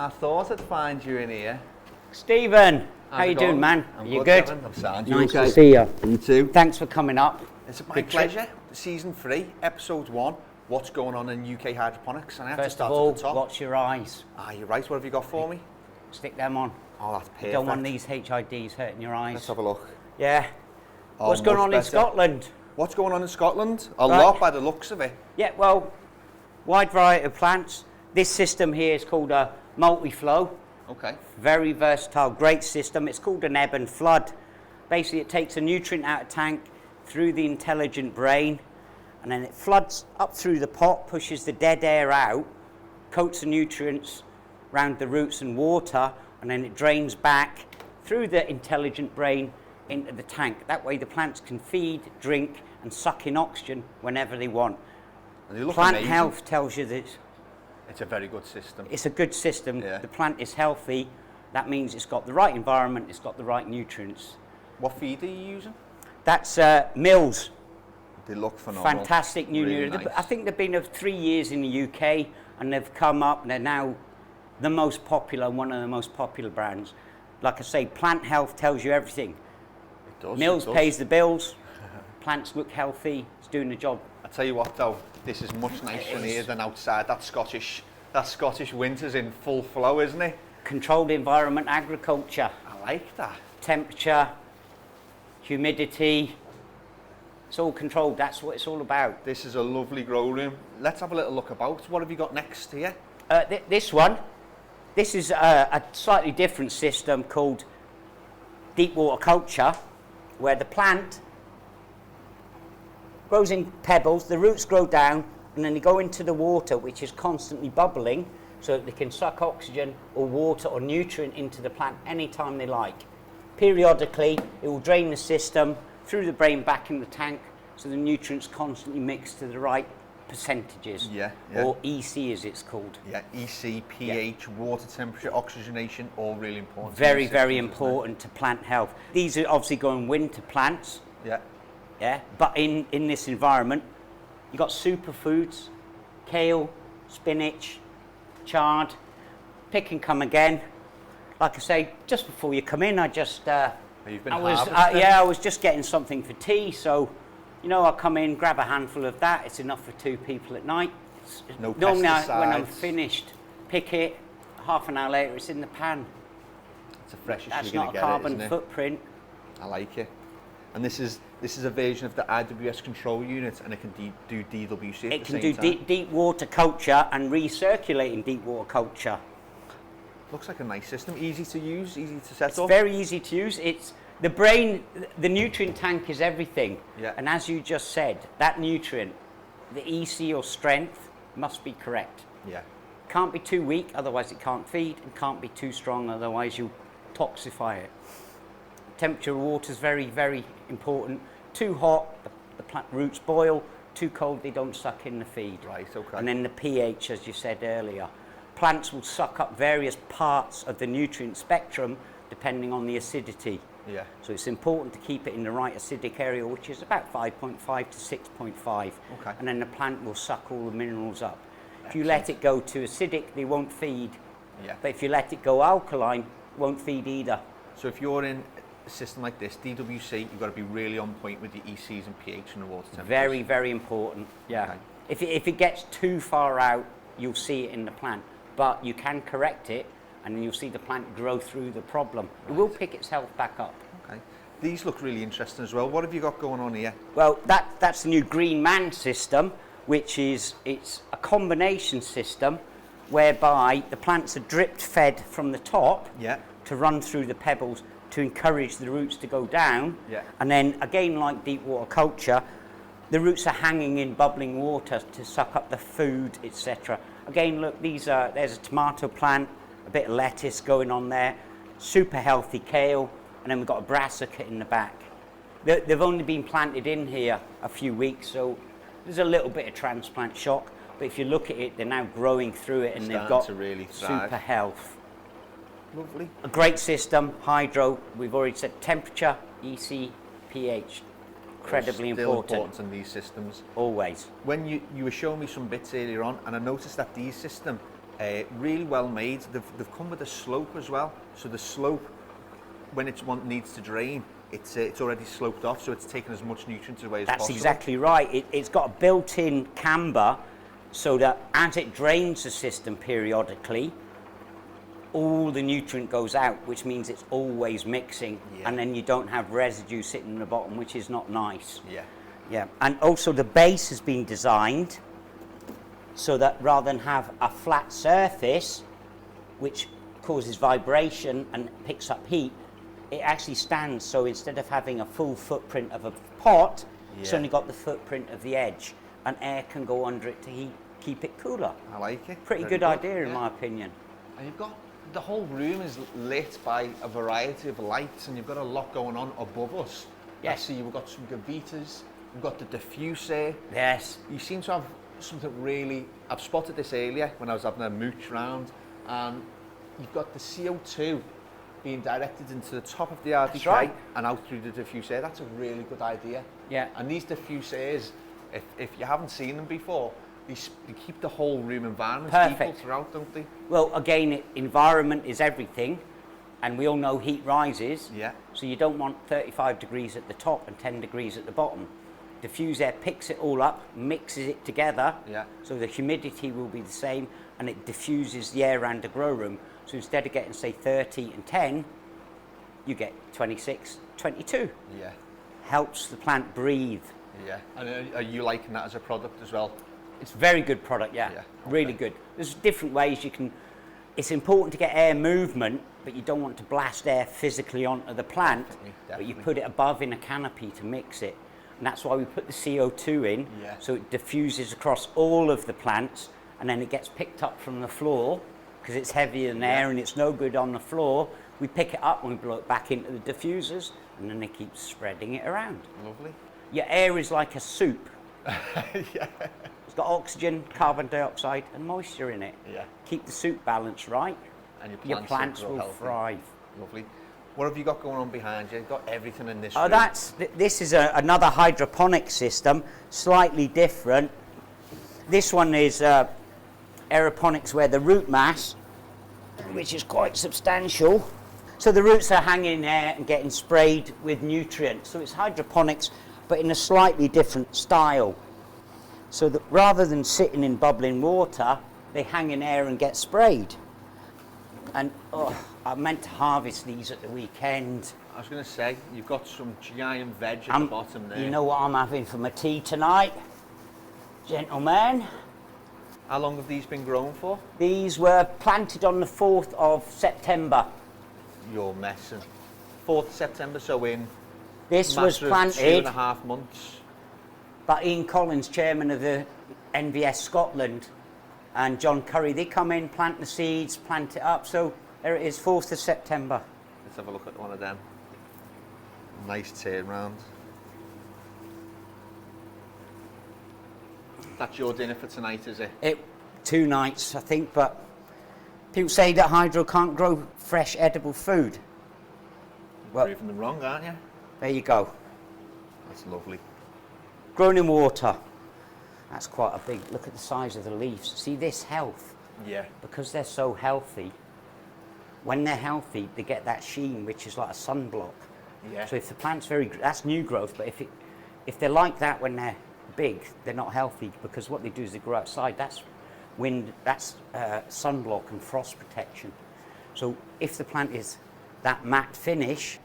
I thought I'd find you in here. Stephen, how you doing, man? You good? Gavin? I'm sound. Nice to see you. You too. Thanks for coming up. It's my pleasure. Season 3, episode 1. What's going on in UK hydroponics? And I have to start at the top. Watch your eyes. Ah, you're right. What have you got for me? Stick them on. Oh, that's perfect. You don't want these HIDs hurting your eyes. Let's have a look. Yeah. Oh, what's going on in Scotland? What's going on in Scotland? A lot by the looks of it. Yeah, well, wide variety of plants. This system here is called a multi-flow. Okay. Very versatile, great system. It's called an Ebb and Flood. Basically, it takes a nutrient out of tank through the intelligent brain, and then it floods up through the pot, pushes the dead air out, coats the nutrients around the roots and water, and then it drains back through the intelligent brain into the tank. That way the plants can feed, drink, and suck in oxygen whenever they want. And they look Plant amazing. health tells you that it's a very good system. it's a good system. Yeah. The plant is healthy. That means it's got the right environment, it's got the right nutrients. What feed are you using? That's Mills. They look phenomenal. Fantastic new Really unit. nice. I think they've been of 3 years in the UK, and they've come up and they're now the most popular, one of the most popular brands. Like I say, plant health tells you everything. It does. Mills it does. pays the bills, plants look healthy, it's doing the job. I tell you what though, this is much nicer in here than outside. That Scottish winter's in full flow, isn't it? Controlled environment agriculture. I like that. Temperature, humidity, it's all controlled. That's what it's all about. This is a lovely grow room. Let's have a little look about. What have you got next here? This is a slightly different system called deep water culture, where the plant grows in pebbles, the roots grow down, and then they go into the water, which is constantly bubbling, so that they can suck oxygen or water or nutrient into the plant anytime they like. Periodically, it will drain the system through the brain back in the tank, so the nutrients constantly mix to the right percentages, or EC as it's called. Yeah, EC, pH, water temperature, oxygenation, all really important. Very, very important to plant health. These are obviously going winter plants. Yeah, but in this environment, you've got superfoods, kale, spinach, chard, pick and come again. Like I say, just before you come in, I was just getting something for tea, so you know, I'll come in, grab a handful of that. It's enough for 2 people at night. No normally pesticides. When I'm finished, pick it, half an hour later it's in the pan. It's the freshest That's you're not going a to get, carbon isn't it? footprint. I like it. And this is a version of the IWS control unit, and it can do DWC at It the can same do time. deep water culture and recirculating deep water culture. Looks like a nice system, easy to use, easy to set It's up. very easy to use. It's the brain, the nutrient tank is everything. Yeah. And as you just said, that nutrient, the EC or strength, must be correct. Yeah. Can't be too weak, otherwise it can't feed, and can't be too strong, otherwise you toxify it. Temperature of water is very, very important. Too hot, the plant roots boil. Too cold, they don't suck in the feed. Right, okay. And then the pH, as you said earlier. Plants will suck up various parts of the nutrient spectrum depending on the acidity. Yeah. So it's important to keep it in the right acidic area, which is about 5.5 to 6.5. Okay. And then the plant will suck all the minerals up. If Excellent. you let it go too acidic, they won't feed. Yeah. But if you let it go alkaline, it won't feed either. So if you're in a system like this, DWC, you've got to be really on point with your ECs and pH and the water temperature. Very, very important. Yeah. Okay. If it gets too far out, you'll see it in the plant. But you can correct it, and then you'll see the plant grow through the problem. It will pick its health back up. Okay. These look really interesting as well. What have you got going on here? Well, that's the new Green Man system, which is it's a combination system whereby the plants are dripped fed from the top to run through the pebbles to encourage the roots to go down. Yeah. And then again, like deep water culture, the roots are hanging in bubbling water to suck up the food, etc. Again, look, there's a tomato plant, a bit of lettuce going on there, super healthy kale, and then we've got a brassica in the back. They've only been planted in here a few weeks, so there's a little bit of transplant shock, but if you look at it, they're now growing through it, and they've got to really thrive. super health. Lovely. A great system, hydro, we've already said temperature, EC, pH, incredibly Still important in these systems. always. When you were showing me some bits earlier on, and I noticed that these system, Really well made. They've come with a slope as well. So the slope, when it's one needs to drain, it's already sloped off, so it's taking as much nutrients away as possible. That's exactly right. It's got a built-in camber, so that as it drains the system periodically, all the nutrient goes out, which means it's always mixing, and then you don't have residue sitting in the bottom, which is not nice. Yeah. And also the base has been designed so that rather than have a flat surface, which causes vibration and picks up heat, it actually stands, so instead of having a full footprint of a pot, it's only got the footprint of the edge, and air can go under it to keep it cooler. I like it. Pretty good idea in my opinion. And you've got, the whole room is lit by a variety of lights, and you've got a lot going on above us. Yes. I see you've got some Gavitas, you've got the diffuser. Yes. You seem to have something really, I've spotted this earlier when I was having a mooch round, and you've got the CO2 being directed into the top of the RDK and out through the diffuser. That's a really good idea. Yeah. And these diffusers, if you haven't seen them before, they keep the whole room environment equal throughout, don't they? Well, again, environment is everything, and we all know heat rises. Yeah. So you don't want 35 degrees at the top and 10 degrees at the bottom. Diffuser picks it all up, mixes it together, so the humidity will be the same, and it diffuses the air around the grow room. So instead of getting, say, 30 and 10, you get 26, 22. Yeah. Helps the plant breathe. Yeah. And are you liking that as a product as well? It's a very good product, really good. There's different ways you can, it's important to get air movement, but you don't want to blast air physically onto the plant, but you put it above in a canopy to mix it. And that's why we put the CO2 in, so it diffuses across all of the plants, and then it gets picked up from the floor, because it's heavier than air and it's no good on the floor. We pick it up and we blow it back into the diffusers, and then they keep spreading it around. Lovely. Your air is like a soup. Yeah. It's got oxygen, carbon dioxide and moisture in it. Yeah. Keep the soup balance right, and your plants will thrive. Lovely. What have you got going on behind you? You've got everything in this room. This is another hydroponic system, slightly different. This one is Aeroponics, where the root mass, which is quite substantial, so the roots are hanging there and getting sprayed with nutrients. So it's hydroponics, but in a slightly different style. So that rather than sitting in bubbling water, they hang in air and get sprayed. And I meant to harvest these at the weekend. I was going to say, you've got some giant veg at the bottom there. You know what I'm having for my tea tonight, gentlemen? How long have these been grown for? These were planted on the 4th of September. You're messing. 4th of September, so in... This was planted... 2.5 months. By Ian Collins, chairman of the NVS Scotland, and John Curry. They come in, plant the seeds, plant it up. So there it is, 4th of September. Let's have a look at one of them. Nice turnaround. That's your dinner for tonight, is it? 2 nights, I think, but people say that hydro can't grow fresh, edible food. Well, you're proving them wrong, aren't you? There you go. That's lovely. Grown in water. That's quite a big, look at the size of the leaves. See this health? Yeah. Because they're so healthy, when they're healthy, they get that sheen, which is like a sunblock. Yeah. So if the plant's that's new growth, but if they're like that when they're big, they're not healthy, because what they do is they grow outside. That's wind, that's sunblock and frost protection. So if the plant is that matte finish,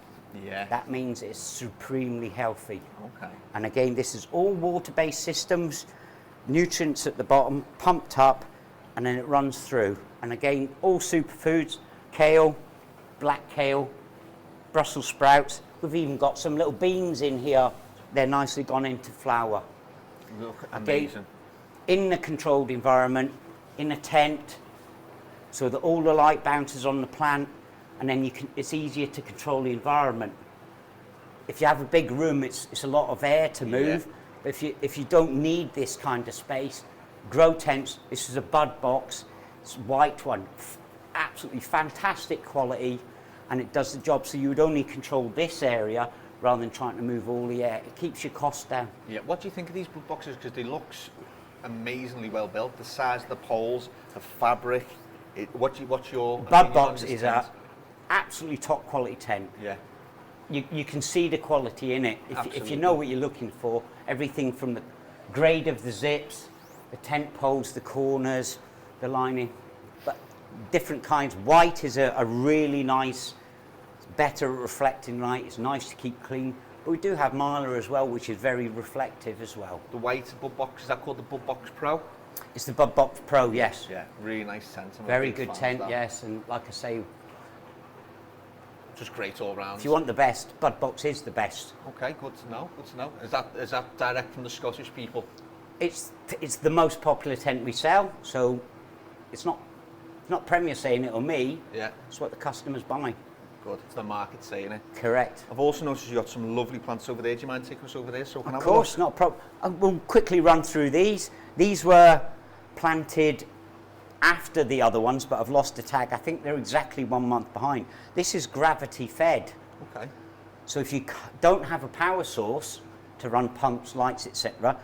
that means it's supremely healthy. Okay. And again, this is all water-based systems, nutrients at the bottom, pumped up, and then it runs through. And again, all superfoods, kale, black kale, Brussels sprouts. We've even got some little beans in here. They're nicely gone into flower. Look amazing. In the controlled environment, in a tent, so that all the light bounces on the plant, and then it's easier to control the environment. If you have a big room, it's a lot of air to move. But if you don't need this kind of space, grow tents. This is a bud box. It's a white one, absolutely fantastic quality, and it does the job. So you would only control this area rather than trying to move all the air. It keeps your costs down. Yeah. What do you think of these boxes? Because they look amazingly well built. The size of the poles, the fabric. What's your Bud opinion on Box this is tent? a absolutely top quality tent. Yeah. You can see the quality in it. If you Absolutely. know what you're looking for, everything from the grade of the zips, the tent poles, the corners, the lining, but different kinds. White is a really nice, it's better at reflecting light. It's nice to keep clean. But we do have Mylar as well, which is very reflective as well. The white Bud Box, is that called the Bud Box Pro? It's the Bud Box Pro, yes. Yeah, really nice tent. I'm a Very big good fan of tent, that. yes. And like I say, Just great all round. if you want the best, Bud Box is the best. Okay, good to know. Good to know. Is that direct from the Scottish people? It's the most popular tent we sell, so it's not Premier saying it or me. Yeah. It's what the customers buy. Good. It's the market saying it. Correct. I've also noticed you've got some lovely plants over there. Do you mind taking us over there so I can Of have a look? course, not a problem. We'll quickly run through these. These were planted after the other ones, but I've lost the tag. I think they're exactly 1 month behind. This is gravity fed. Okay. So if you don't have a power source to run pumps, lights, etc.,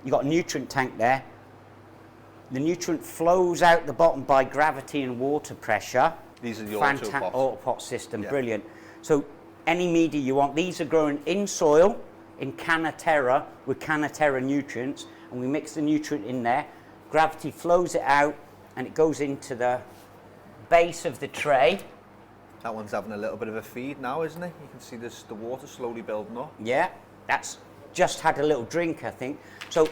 you've got a nutrient tank there. The nutrient flows out the bottom by gravity and water pressure. These are the Aeroponics. Aeroponics system, Yeah. brilliant. So any media you want, these are grown in soil, in Cannaterra, with Cannaterra nutrients, and we mix the nutrient in there. Gravity flows it out, and it goes into the base of the tray. That one's having a little bit of a feed now, isn't it? You can see the water slowly building up. Yeah, that's just had a little drink, I think. So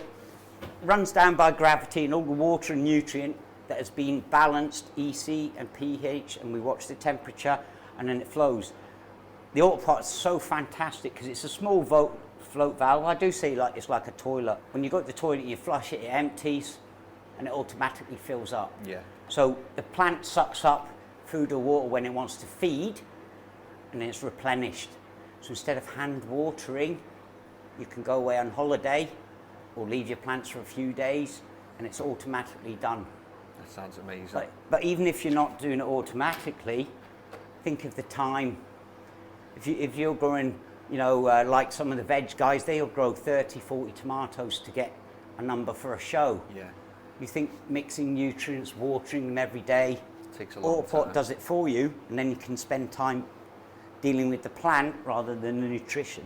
runs down by gravity and all the water and nutrient that has been balanced, EC and pH, and we watch the temperature, and then it flows. The Aeroponics is so fantastic because it's a small float valve. I do say like it's like a toilet. When you go to the toilet, you flush it, it empties, and it automatically fills up. Yeah. So the plant sucks up food or water when it wants to feed, and then it's replenished. So instead of hand watering, you can go away on holiday or leave your plants for a few days, and it's automatically done. That sounds amazing. But even if you're not doing it automatically, think of the time. If you're growing, like some of the veg guys, they'll grow 30, 40 tomatoes to get a number for a show. Yeah. You think mixing nutrients, watering them every day, Takes a long time. Aeroponics does it for you, and then you can spend time dealing with the plant rather than the nutrition.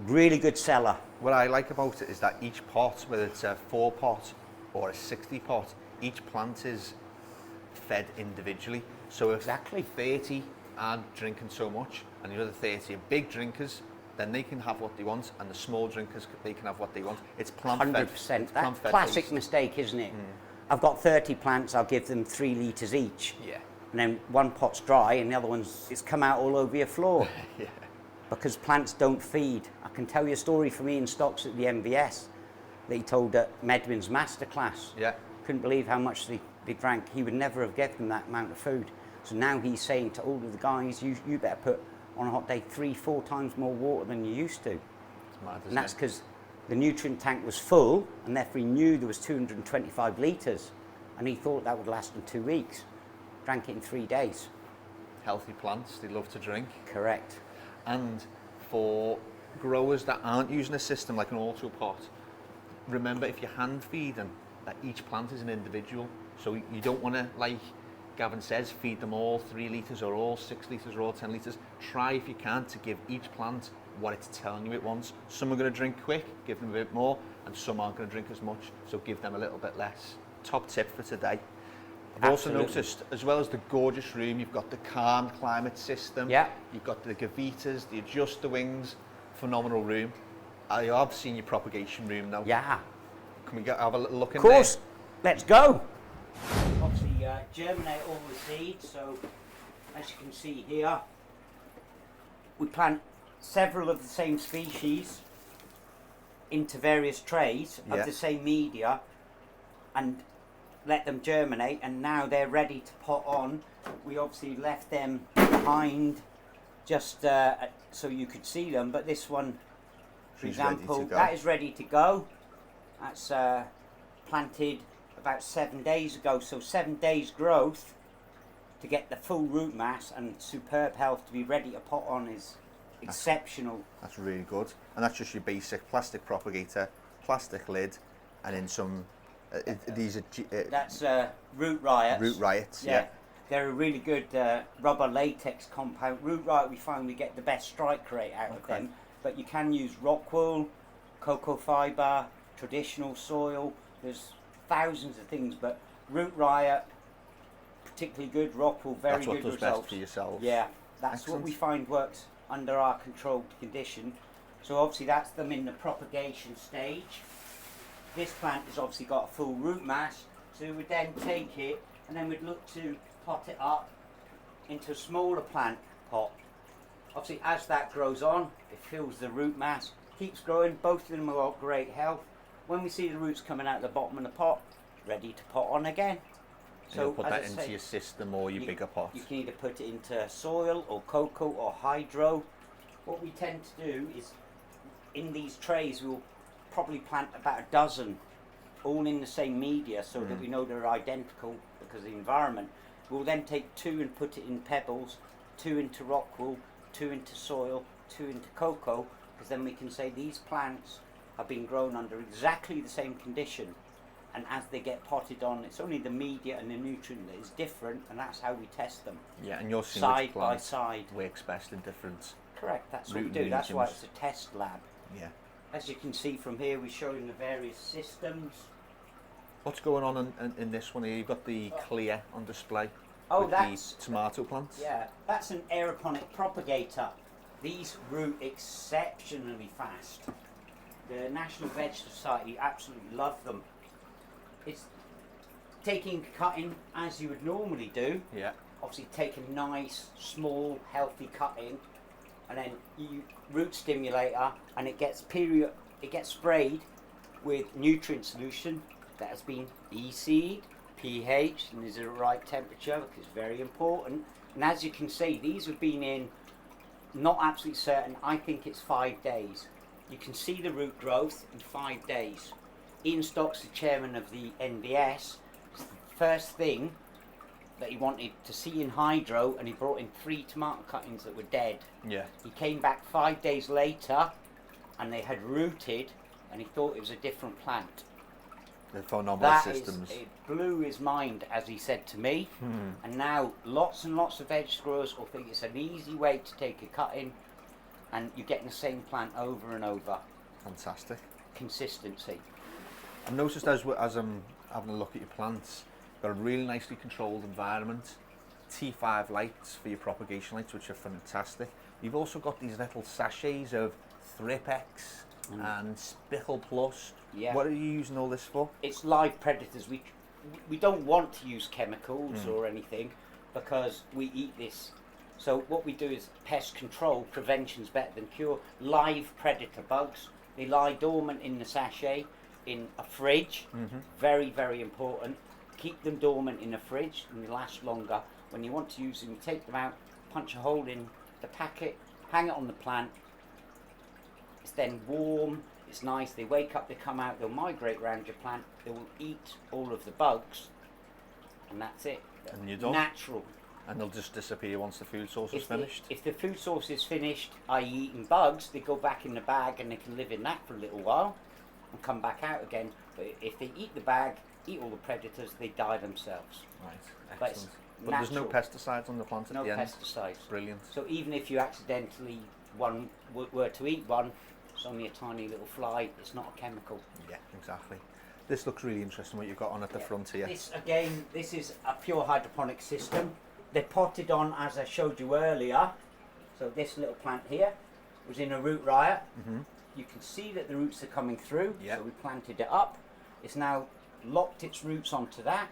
Really good seller. What I like about it is that each pot, whether it's a 4-pot or a 60-pot, each plant is fed individually. So if Exactly. 30 aren't drinking so much and the other 30 are big drinkers, then they can have what they want, and the small drinkers, they can have what they want. It's plant fed. 100%. That's a classic mistake, isn't it? I've got 30 plants, I'll give them 3 litres each. Yeah. And then one pot's dry and the other one's, it's come out all over your floor. Yeah. Because plants don't feed. I can tell you a story from Ian Stocks at the MVS that he told at Medwin's masterclass. Yeah. Couldn't believe how much they drank. He would never have given them that amount of food. So now he's saying to all of the guys, you better put on a hot day 3-4 times more water than you used to. It's mad, isn't And that's it? because the nutrient tank was full, and therefore he knew there was 225 litres, and he thought that would last him 2 weeks. Drank it in 3 days. Healthy plants, they love to drink. Correct. And for growers that aren't using a system like an auto pot, remember if you're hand feeding, that each plant is an individual. So you don't want to, like Gavin says, feed them all 3 litres or all 6 litres or all 10 litres. Try if you can to give each plant what it's telling you it wants. Some are going to drink quick, give them a bit more, and some aren't going to drink as much, so give them a little bit less. Top tip for today. I've also Absolutely. noticed, as well as the gorgeous room, you've got the calm climate system. Yeah. You've got the gavitas, the adjuster wings, phenomenal room. I have seen your propagation room now. Yeah. Can we have a little look in Of course. Let's go. Obviously, germinate all the seeds. So, as you can see here, we plant several of the same species into various trays Yeah. of the same media, and let them germinate, and now they're ready to pot on. We obviously left them behind just so you could see them, but this one, for She's ready example, to go. that is ready to go. That's planted about 7 days ago, so 7 days growth to get the full root mass and superb health to be ready to pot on is exceptional. That's really good. And that's just your basic plastic propagator, plastic lid, and then some These are That's Root Riots. Root Riots, yeah. They're a really good rubber latex compound. Root Riot, we find we get the best strike rate out of them, but you can use rock wool, cocoa fibre, traditional soil. There's thousands of things, but Root Riot, particularly good. Rock wool, very good results. That's what does best for yourselves. Yeah, that's what we find works under our controlled condition. So obviously that's them in the propagation stage. This plant has obviously got a full root mass, so we would then take it and then we'd look to pot it up into a smaller plant pot. Obviously as that grows on, it fills the root mass, keeps growing, both of them have got great health. When we see the roots coming out the bottom of the pot, ready to pot on again. So you'll put that into your system or your bigger pot? You can either put it into soil or cocoa or hydro. What we tend to do is, in these trays we'll probably plant about a dozen, all in the same media, so that we know they're identical because of the environment. We'll then take 2 and put it in pebbles, 2 into rock wool, 2 into soil, 2 into cocoa, because then we can say these plants have been grown under exactly the same condition, and as they get potted on, it's only the media and the nutrient that is different, and that's how we test them. Yeah, and you're seeing side by side. Works best in different. Correct, that's what we do. That's why it's a test lab. Yeah. As you can see from here, we're showing the various systems. What's going on in this one here? You've got the clear on display. Oh, that's the tomato plants. Yeah, that's an aeroponic propagator. These root exceptionally fast. The National Veg Society absolutely love them. It's taking cutting as you would normally do. Yeah. Obviously, take a nice, small, healthy cutting, and then you root stimulator, and it gets sprayed with nutrient solution that has been EC'd, pH, and is at the right temperature, because it's very important. And as you can see, these have been in, not absolutely certain, I think it's 5 days. You can see the root growth in 5 days. Ian Stocks, the chairman of the NVS, the first thing that he wanted to see in hydro, and he brought in 3 tomato cuttings that were dead. Yeah. He came back 5 days later and they had rooted, and he thought it was a different plant. The phenomenal systems. It blew his mind, as he said to me. And now lots and lots of veg growers will think it's an easy way to take a cutting, and you're getting the same plant over and over. Fantastic. Consistency. I've noticed as I'm having a look at your plants, got a really nicely controlled environment. T5 lights for your propagation lights, which are fantastic. You've also got these little sachets of Thripex and Spichel Plus. Yeah. What are you using all this for? It's live predators. We don't want to use chemicals or anything, because we eat this. So what we do is pest control. Prevention's better than cure. Live predator bugs. They lie dormant in the sachet in a fridge. Very, very important. Keep them dormant in a fridge and they last longer. When you want to use them, you take them out, punch a hole in the packet, hang it on the plant. It's then warm, it's nice, they wake up, they come out, they'll migrate around your plant, they will eat all of the bugs, and that's it. And you're done. Natural. And they'll just disappear once the food source is finished? If the food source is finished, i.e. eating bugs, they go back in the bag and they can live in that for a little while and come back out again. But if they eat the bag, eat all the predators, they die themselves. Right, excellent. But there's no pesticides on the plant at the end? No pesticides. Brilliant. So even if you accidentally were to eat one, it's only a tiny little fly, it's not a chemical. Yeah, exactly. This looks really interesting, what you've got on at the front here. This is a pure hydroponic system. They're potted on, as I showed you earlier. So this little plant here was in a root riot. You can see that the roots are coming through. Yep. So we planted it up. It's now locked its roots onto that.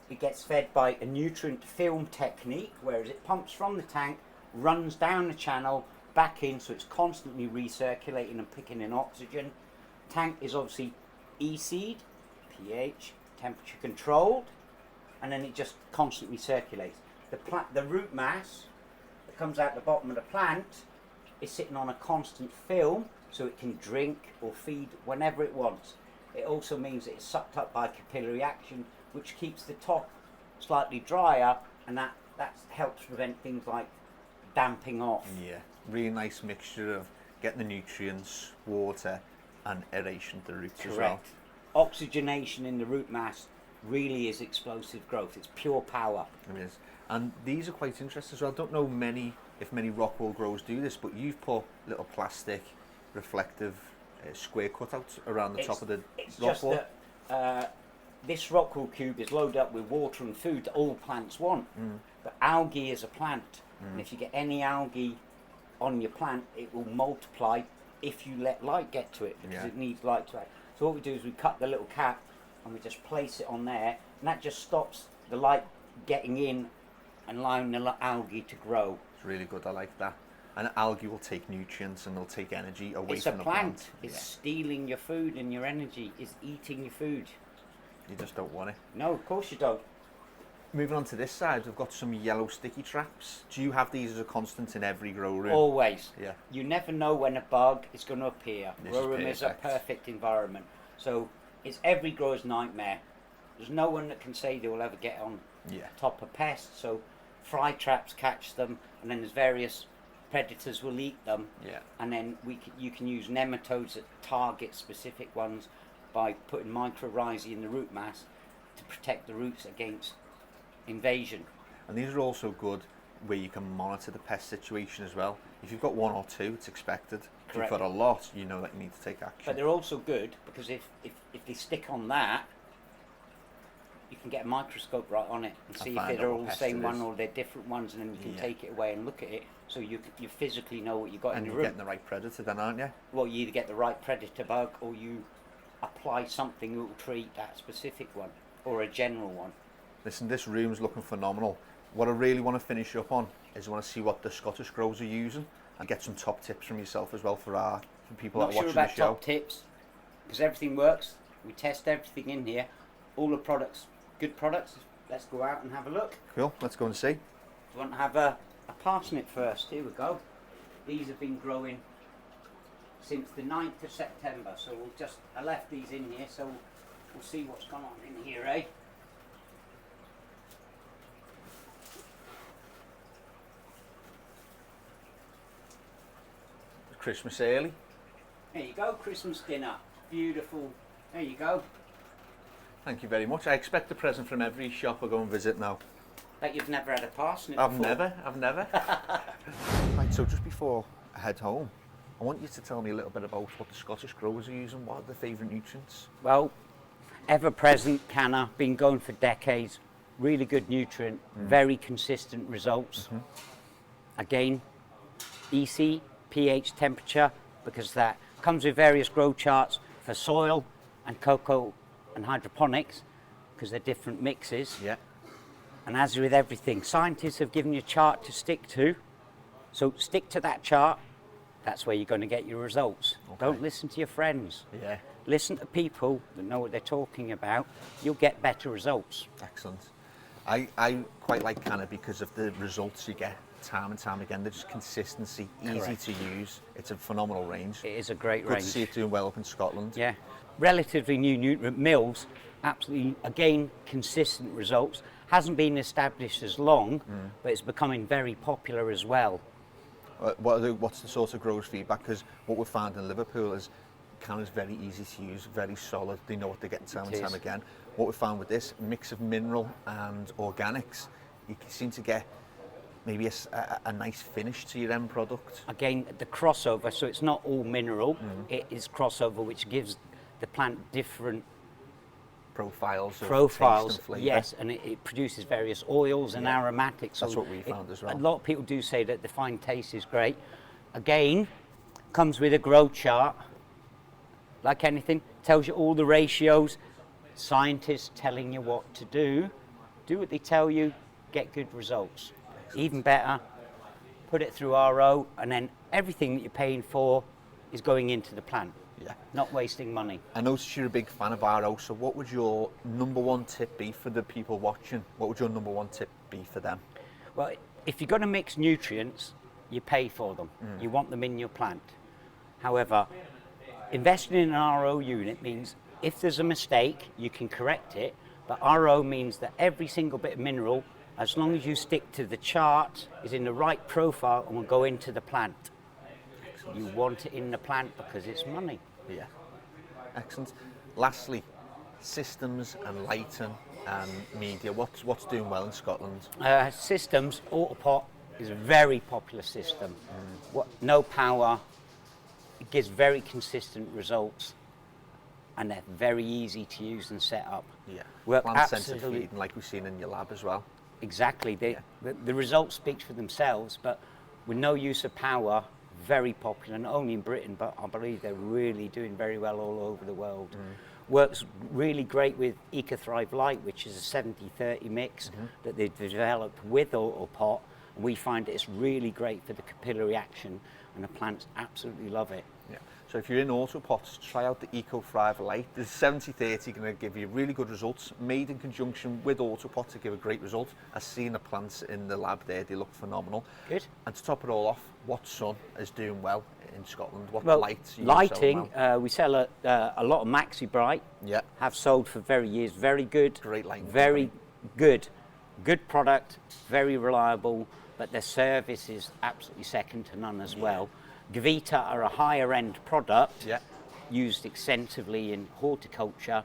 It gets fed by a nutrient film technique, whereas it pumps from the tank, runs down the channel, back in, so it's constantly recirculating and picking in oxygen. Tank is obviously EC'd, pH, temperature controlled, and then it just constantly circulates. The root mass that comes out the bottom of the plant is sitting on a constant film, so it can drink or feed whenever it wants. It also means that it's sucked up by capillary action, which keeps the top slightly drier, and that helps prevent things like damping off. Yeah, really nice mixture of getting the nutrients, water, and aeration to the roots as well. oxygenation in the root mass really is explosive growth. It's pure power. It is. And these are quite interesting as well. I don't know if many rock wool growers do this, but you've put little plastic reflective square cutouts around the top of the rock wool. This rock wool cube is loaded up with water and food that all plants want. But algae is a plant, and if you get any algae on your plant, it will multiply if you let light get to it, because it needs light to act. So what we do is we cut the little cap and we just place it on there, and that just stops the light getting in and allowing the algae to grow. It's really good. I like that. And algae will take nutrients and they'll take energy away It's from a the plant. It's stealing your food and your energy. It's eating your food. You just don't want it. No, of course you don't. Moving on to this side, we've got some yellow sticky traps. Do you have these as a constant in every grow room? Always. Yeah. You never know when a bug is going to appear. This Grow room is is a perfect environment. So it's every grower's nightmare. There's no one that can say they will ever get on top of pests. So fly traps catch them, and then there's various predators will eat them. Yeah. And then you can use nematodes that target specific ones by putting mycorrhizae in the root mass to protect the roots against invasion. And these are also good where you can monitor the pest situation as well. If you've got one or two, it's expected. If you've got a lot, you know that you need to take action. But they're also good because if they stick on that, you can get a microscope right on it and see if they're all the same one or they're different ones, and then you can take it away and look at it, so you physically know what you've got in the room. And you're getting the right predator then, aren't you? Well, you either get the right predator bug or you apply something that will treat that specific one, or a general one. Listen, this room's looking phenomenal. What I really want to finish up on is I want to see what the Scottish growers are using and get some top tips from yourself as well for people that are watching the show. Not sure about top tips, because everything works. We test everything in here. All the products, good products. Let's go out and have a look. Cool, let's go and see. Do you want to have a parsnip first? Here we go. These have been growing since the 9th of September, so I left these in here, so we'll see what's gone on in here, eh? Christmas early. There you go, Christmas dinner. Beautiful. There you go. Thank you very much. I expect a present from every shop I go and visit now. Bet you've never had a parsnip I've before. never. Right, so just before I head home, I want you to tell me a little bit about what the Scottish growers are using. What are their favourite nutrients? Well, ever-present canna, been going for decades. Really good nutrient, very consistent results. Again, EC, pH, temperature, because that comes with various grow charts for soil and cocoa and hydroponics, because they're different mixes. Yeah. And as with everything, scientists have given you a chart to stick to. So stick to that chart. That's where you're going to get your results. Okay. Don't listen to your friends. Yeah. Listen to people that know what they're talking about. You'll get better results. Excellent. I quite like canna because of the results you get time and time again. They're just consistency, easy to use. It's a phenomenal range. It is a great Good range. to see it doing well up in Scotland. Yeah. Relatively new nutrient mills, absolutely, again, consistent results. Hasn't been established as long, but it's becoming very popular as well. What's the sort of growers' feedback? Because what we've found in Liverpool is canna's very easy to use, very solid. They know what they're getting time and time again. What we found with this mix of mineral and organics, you seem to get maybe a nice finish to your end product. Again, the crossover, so it's not all mineral, it is crossover, which gives the plant different profiles, taste and flavour. Yes, and it produces various oils and aromatics. That's what we found as well. A lot of people do say that the fine taste is great. Again, comes with a grow chart. Like anything, tells you all the ratios. Scientists telling you what to do. Do what they tell you, get good results. Even better, put it through RO, and then everything that you're paying for is going into the plant. Yeah. Not wasting money. I noticed you're a big fan of RO, so what would your number one tip be for the people watching? What would your number one tip be for them? Well, if you're going to mix nutrients, you pay for them. You want them in your plant. However, investing in an RO unit means if there's a mistake, you can correct it, but RO means that every single bit of mineral, as long as you stick to the chart, is in the right profile and will go into the plant. You want it in the plant because it's money. Yeah. Excellent. Lastly, systems and lighting and media, what's doing well in Scotland? Systems, Autopot is a very popular system. No power, it gives very consistent results, and they're very easy to use and set up. Yeah, Work plant-centered feeding like we've seen in your lab as well. Exactly, the results speak for themselves, but with no use of power, very popular, not only in Britain, but I believe they're really doing very well all over the world. Works really great with EcoThrive Light, which is a 70-30 mix that they've developed with Autopot. We find it's really great for the capillary action, and the plants absolutely love it. Yeah. So if you're in Autopots, try out the EcoThrive Light. The 70-30 going to give you really good results, made in conjunction with Autopot to give a great result. I've seen the plants in the lab there, they look phenomenal. Good. And to top it all off, what sun is doing well in Scotland? What lights are you lighting, selling well? we sell a lot of Maxi Bright. Yeah. Have sold for very years. Very good. Great lighting. Very good. Good product, very reliable, but their service is absolutely second to none as well. Gavita are a higher end product, used extensively in horticulture,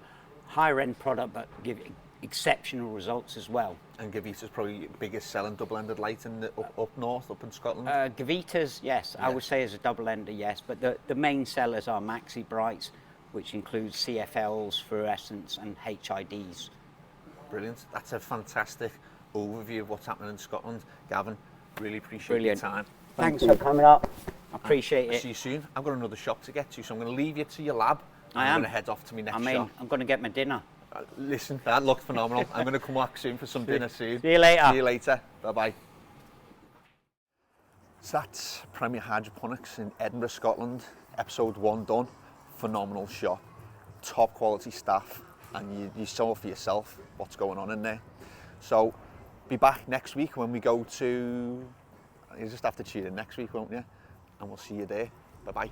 higher end product, but give exceptional results as well. And Gavita's probably your biggest selling double-ended light in the, up north, up in Scotland? Gavita's, yes, I would say as a double-ender, yes, but the main sellers are Maxi Brights, which includes CFLs, fluorescents and HIDs. Brilliant. That's a fantastic overview of what's happening in Scotland. Gavin, really appreciate your time. Thanks for coming up. I appreciate it. See you soon. I've got another shop to get to, so I'm going to leave you to your lab. I'm going to head off to my next shop. I'm going to get my dinner. Listen, that looked phenomenal. I'm going to come back soon for some dinner soon. See you later. See you later. Bye-bye. So that's Premier Hydroponics in Edinburgh, Scotland. Episode 1 done. Phenomenal shop. Top quality staff. And you saw for yourself what's going on in there. So, be back next week when we go to... You just have to tune in next week, won't you? And we'll see you there. Bye-bye.